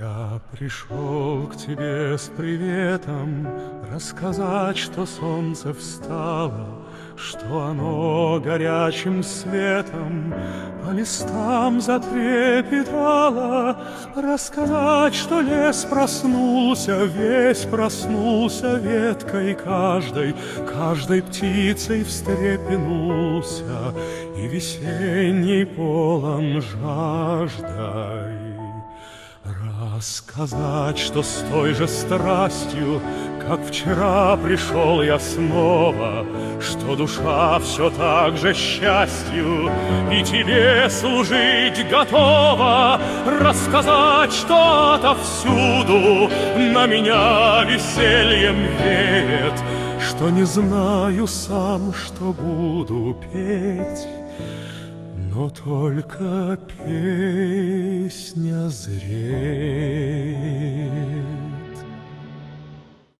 Я пришел к тебе с приветом рассказать, что солнце встало, что оно горячим светом по листам затрепетало, рассказать, что лес проснулся, весь проснулся веткой каждой, каждой птицей встрепенулся, и весенний полон жаждой. Рассказать, что с той же страстью, как вчера пришел я снова, что душа все так же счастью и тебе служить готова. Рассказать, что отовсюду на меня весельем веет, что не знаю сам, что буду петь, но только песня зреет.